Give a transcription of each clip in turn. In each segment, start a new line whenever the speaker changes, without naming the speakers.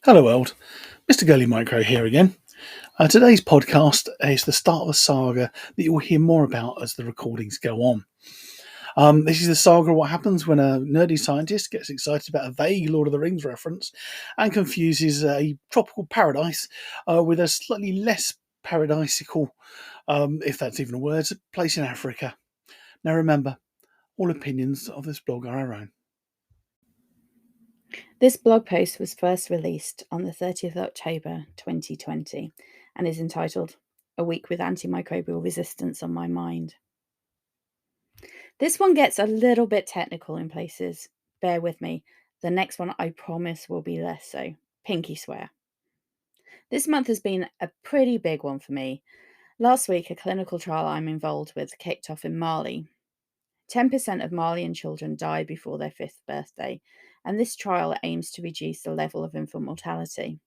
Hello world, Mr. Girly Micro here again. Today's podcast is the start of a saga that you'll hear more about as the recordings go on. This is the saga of what happens when a nerdy scientist gets excited about a vague Lord of the Rings reference and confuses a tropical paradise with a slightly less paradisical, if that's even a word, place in Africa. Now remember, all opinions of this blog are our own.
This blog post was first released on the 30th of October 2020 and is entitled "A Week with Antimicrobial Resistance on My Mind." This one gets a little bit technical in places. Bear with me. The next one, I promise, will be less so. Pinky swear. This month has been a pretty big one for me. Last week, a clinical trial I'm involved with kicked off in Mali. 10% of Malian children die before their 5th birthday, and this trial aims to reduce the level of infant mortality.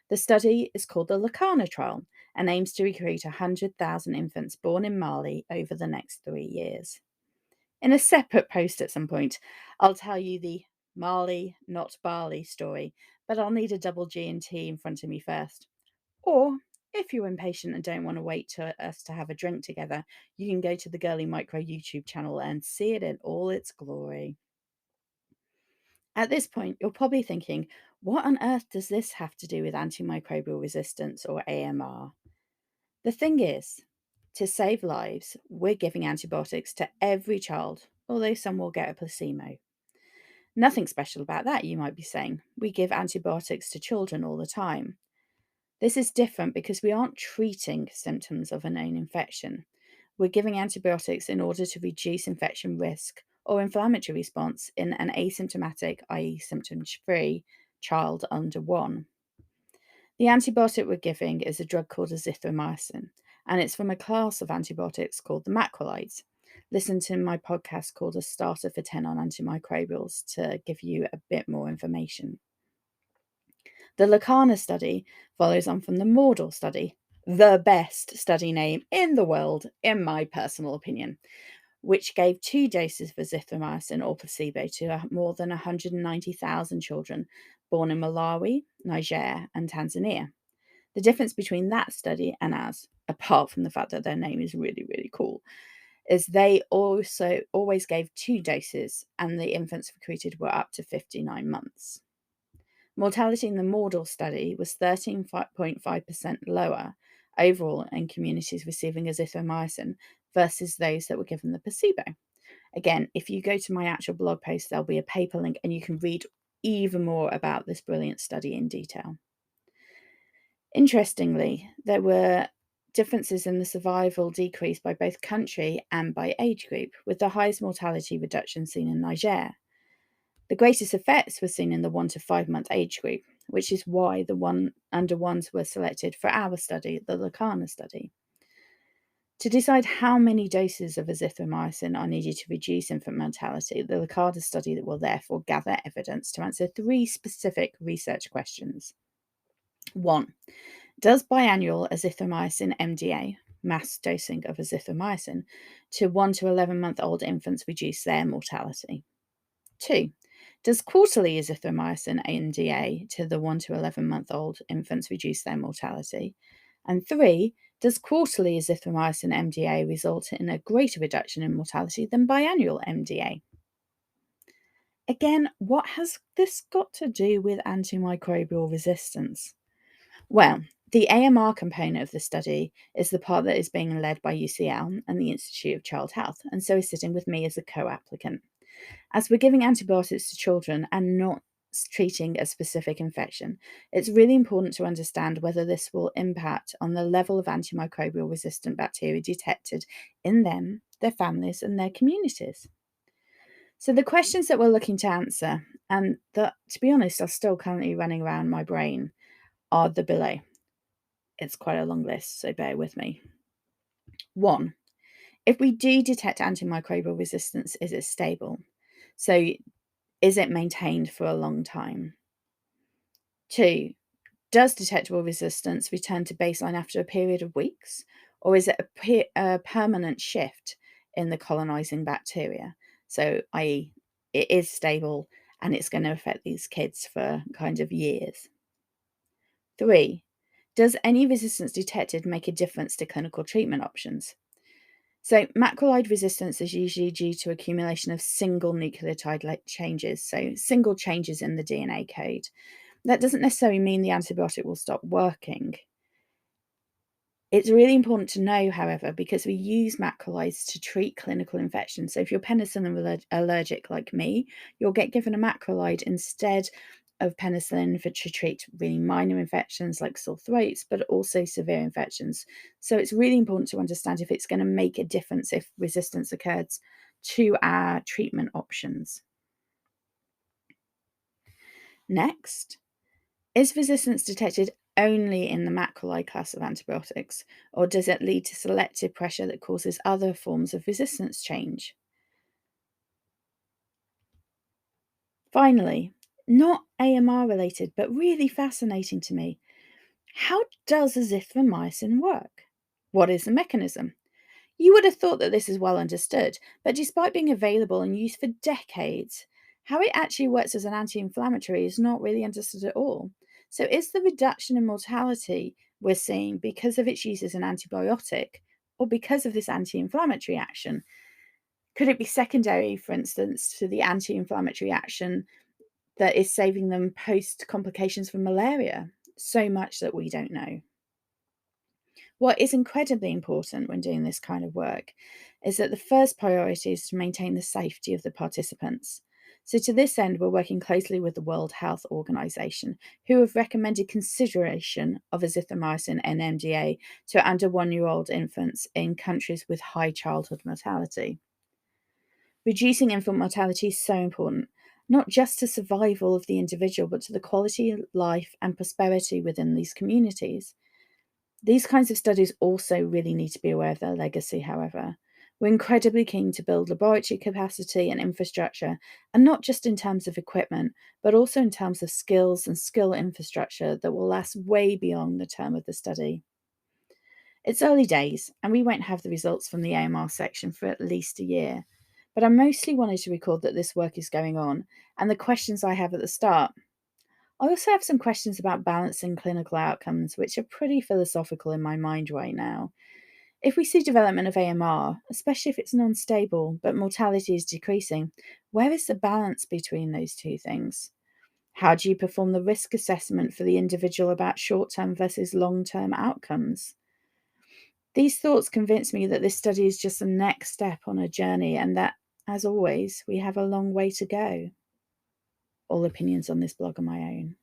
The study is called the Lacana trial and aims to recruit 100,000 infants born in Mali over the next 3 years. In a separate post at some point, I'll tell you the Mali, not Bali story, but I'll need a double G and T in front of me first. Or, if you're impatient and don't want to wait for us to have a drink together, you can go to the Girly Micro YouTube channel and see it in all its glory. At this point, you're probably thinking, what on earth does this have to do with antimicrobial resistance or AMR? The thing is, to save lives, we're giving antibiotics to every child, although some will get a placebo. Nothing special about that, you might be saying. We give antibiotics to children all the time. This is different because we aren't treating symptoms of a known infection. We're giving antibiotics in order to reduce infection risk or inflammatory response in an asymptomatic, i.e., symptom-free, child under 1. The antibiotic we're giving is a drug called azithromycin, and it's from a class of antibiotics called the macrolides. Listen to my podcast called A Starter for 10 on Antimicrobials to give you a bit more information. The Lacana study follows on from the Mordor study, the best study name in the world, in my personal opinion, which gave 2 doses of azithromycin or placebo to more than 190,000 children born in Malawi, Niger, and Tanzania. The difference between that study and ours, apart from the fact that their name is really, really cool, is they also always gave 2 doses and the infants recruited were up to 59 months. Mortality in the Mordor study was 13.5% lower overall in communities receiving azithromycin versus those that were given the placebo. Again, if you go to my actual blog post, there'll be a paper link and you can read even more about this brilliant study in detail. Interestingly, there were differences in the survival decrease by both country and by age group, with the highest mortality reduction seen in Niger. The greatest effects were seen in the 1 to 5 month age group, which is why the 1 under 1s were selected for our study, the Lacana study. To decide how many doses of azithromycin are needed to reduce infant mortality, the Lacana study will therefore gather evidence to answer 3 specific research questions. 1. Does biannual azithromycin MDA, mass dosing of azithromycin, to 1 to 11-month-old infants reduce their mortality? 2. Does quarterly azithromycin MDA to the 1 to 11-month-old infants reduce their mortality? And 3. Does quarterly azithromycin MDA result in a greater reduction in mortality than biannual MDA? Again, what has this got to do with antimicrobial resistance? Well, the AMR component of the study is the part that is being led by UCL and the Institute of Child Health, and so is sitting with me as a co-applicant. As we're giving antibiotics to children and not treating a specific infection, it's really important to understand whether this will impact on the level of antimicrobial resistant bacteria detected in them, their families, and their communities. So the questions that we're looking to answer, and that, to be honest, are still currently running around my brain, are the below. It's quite a long list, so bear with me. 1. If we do detect antimicrobial resistance, is it stable? So is it maintained for a long time? 2. Does detectable resistance return to baseline after a period of weeks? Or is it a permanent shift in the colonizing bacteria? So, i.e., it is stable and it's going to affect these kids for kind of years. 3. Does any resistance detected make a difference to clinical treatment options? So, macrolide resistance is usually due to accumulation of single nucleotide changes, so single changes in the DNA code. That doesn't necessarily mean the antibiotic will stop working. It's really important to know, however, because we use macrolides to treat clinical infections. So if you're penicillin allergic like me, you'll get given a macrolide instead of penicillin to treat really minor infections like sore throats, but also severe infections. So it's really important to understand if it's going to make a difference if resistance occurs to our treatment options. Next, is resistance detected only in the macrolide class of antibiotics, or does it lead to selective pressure that causes other forms of resistance change? Finally, not AMR related, but really fascinating to me, how does azithromycin work? What is the mechanism? You would have thought that this is well understood, but despite being available and used for decades, how it actually works as an anti inflammatory is not really understood at all. So, is the reduction in mortality we're seeing because of its use as an antibiotic or because of this anti inflammatory action? Could it be secondary, for instance, to the anti inflammatory action that is saving them post complications from malaria? So much that we don't know. What is incredibly important when doing this kind of work is that the first priority is to maintain the safety of the participants. So, to this end, we're working closely with the World Health Organization, who have recommended consideration of azithromycin and MDA to under 1-year-old infants in countries with high childhood mortality. Reducing infant mortality is so important, not just to survival of the individual, but to the quality of life and prosperity within these communities. These kinds of studies also really need to be aware of their legacy, however. We're incredibly keen to build laboratory capacity and infrastructure, and not just in terms of equipment, but also in terms of skills and skill infrastructure that will last way beyond the term of the study. It's early days, and we won't have the results from the AMR section for at least a year, but I mostly wanted to record that this work is going on and the questions I have at the start. I also have some questions about balancing clinical outcomes, which are pretty philosophical in my mind right now. If we see development of AMR, especially if it's non stable but mortality is decreasing, where is the balance between those two things? How do you perform the risk assessment for the individual about short term versus long term outcomes? These thoughts convince me that this study is just the next step on a journey and that, as always, we have a long way to go. All opinions on this blog are my own.